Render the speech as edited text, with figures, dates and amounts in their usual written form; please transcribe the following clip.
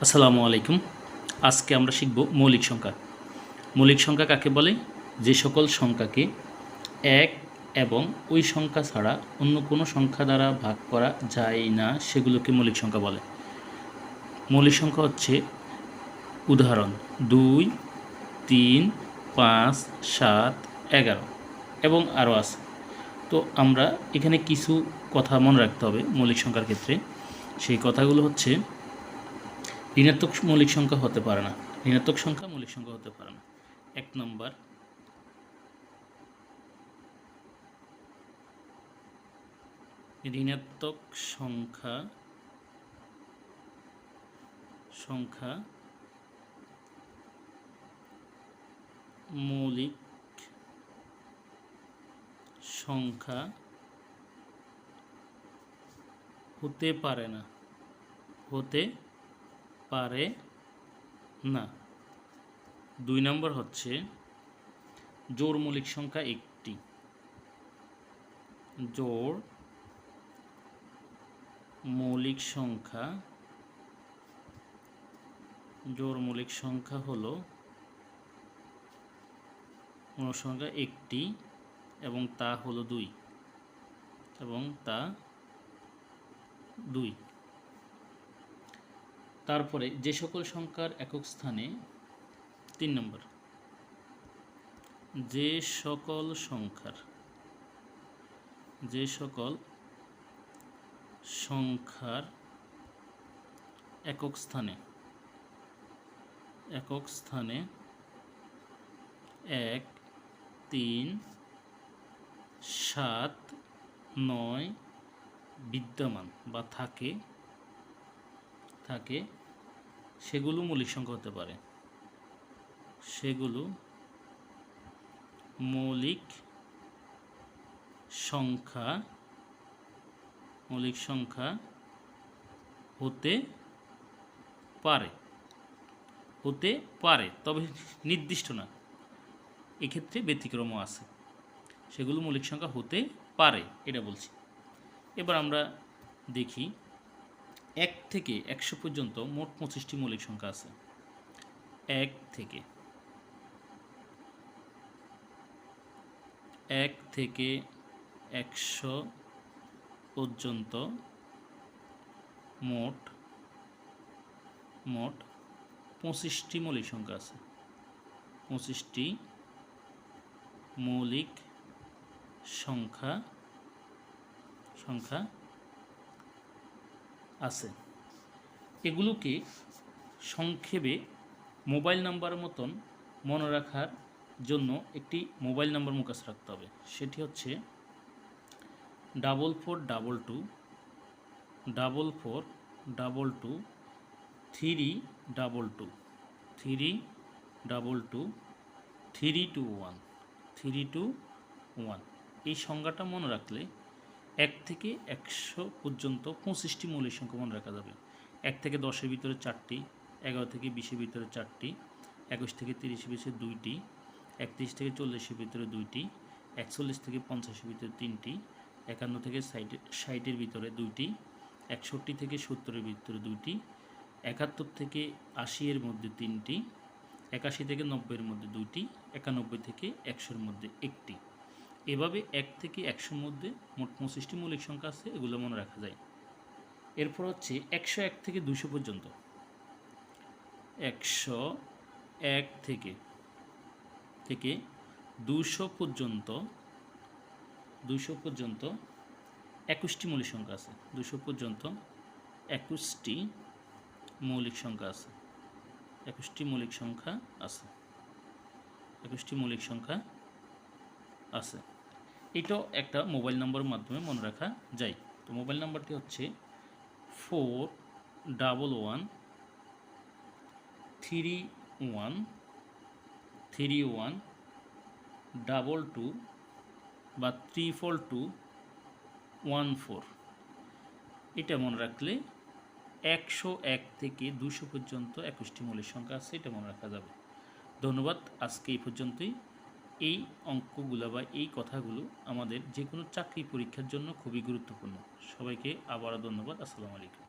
আসসালামু আলাইকুম। আজকে আমরা শিখব মৌলিক সংখ্যা। মৌলিক সংখ্যা কাকে বলে? যে সকল সংখ্যাকে এক এবং ওই সংখ্যা ছাড়া অন্য কোনো সংখ্যা দ্বারা ভাগ করা যায় না, সেগুলোকে মৌলিক সংখ্যা বলে। মৌলিক সংখ্যা হচ্ছে উদাহরণ 2, 3, 5, 7, 11 এবং আরও আছে। তো আমরা এখানে কিছু কথা মনে রাখতে হবে মৌলিক সংখ্যার ক্ষেত্রে। সেই কথাগুলো হচ্ছে, ঋণাত্মক মৌলিক সংখ্যা হতে পারে না। ঋণাত্মক সংখ্যা মৌলিক সংখ্যা হতে পারে না। 1 নম্বর, ঋণাত্মক সংখ্যা মৌলিক সংখ্যা হতে পারে না। 2 নম্বর হচ্ছে, জোড় মৌলিক সংখ্যা একটি। জোড় মৌলিক সংখ্যা হলো সংখ্যা একটি এবং তা হলো 2। তারপরে যে সকল সংখ্যার একক স্থানে 3 নম্বর, যে সকল সংখ্যার একক স্থানে 1, 3, 7, 9 বিদ্যমান বা থাকে সেগুলো মৌলিক সংখ্যা হতে পারে। সেগুলো মৌলিক সংখ্যা হতে পারে, তবে নির্দিষ্ট না। এক্ষেত্রে ব্যতিক্রমও আছে। সেগুলো মৌলিক সংখ্যা হতে পারে, এটা বলছি। এবার আমরা দেখি 1 থেকে 100 পর্যন্ত মোট 25টি মৌলিক সংখ্যা আছে। 1 থেকে 100 পর্যন্ত মোট 25টি মৌলিক সংখ্যা আছে। 25টি মৌলিক সংখ্যা আছে। এগুলোকে সংক্ষেপে মোবাইল নাম্বারের মতন মনে রাখার জন্য একটি মোবাইল নাম্বার মুখস্থ রাখতে হবে। সেটি হচ্ছে 4422 4422 322 321 321। এই সংখ্যাটা মনে রাখলে 1 থেকে 100 পর্যন্ত 25টি মৌলিক সংখ্যা মনে রাখা যাবে। 1 থেকে 10-এর ভিতরে 4টি, 11 থেকে 20-এর ভিতরে 4টি, 21 থেকে 30-এর ভিতরে 2টি, 31 থেকে 40-এর ভিতরে 2টি, 41 থেকে 50-এর ভিতরে 3টি, 51 থেকে 60-এর ভিতরে 2টি, 61 থেকে 70-এর ভিতরে 2টি, 71 থেকে 80-এর মধ্যে 3টি, 81 থেকে 90-এর মধ্যে 2টি, 91 থেকে 100-এর মধ্যে 1টি। এভাবে 1 থেকে 100-এর মধ্যে মোট 25টি মৌলিক সংখ্যা আছে, এগুলো মনে রাখা যায়। এরপর হচ্ছে 101 থেকে 200 পর্যন্ত। 101 থেকে 200 পর্যন্ত 21টি মৌলিক সংখ্যা আছে। 200 পর্যন্ত 21টি মৌলিক সংখ্যা আছে। 21টি মৌলিক সংখ্যা আছে। এটাও একটা মোবাইল নম্বরের মাধ্যমে মনে রাখা যায়। তো মোবাইল নাম্বারটি হচ্ছে 411 31 31 22 বা 34214। এটা মনে রাখলে 101 থেকে 200 পর্যন্ত 21টি মৌলিক সংখ্যা আছে, এটা মনে রাখা যাবে। ধন্যবাদ। আজকে এই পর্যন্তই। এই অঙ্কগুলো বা এই কথাগুলো আমাদের যে কোনো চাকরি পরীক্ষার জন্য খুবই গুরুত্বপূর্ণ। সবাইকে আবারও ধন্যবাদ। আসসালামু আলাইকুম।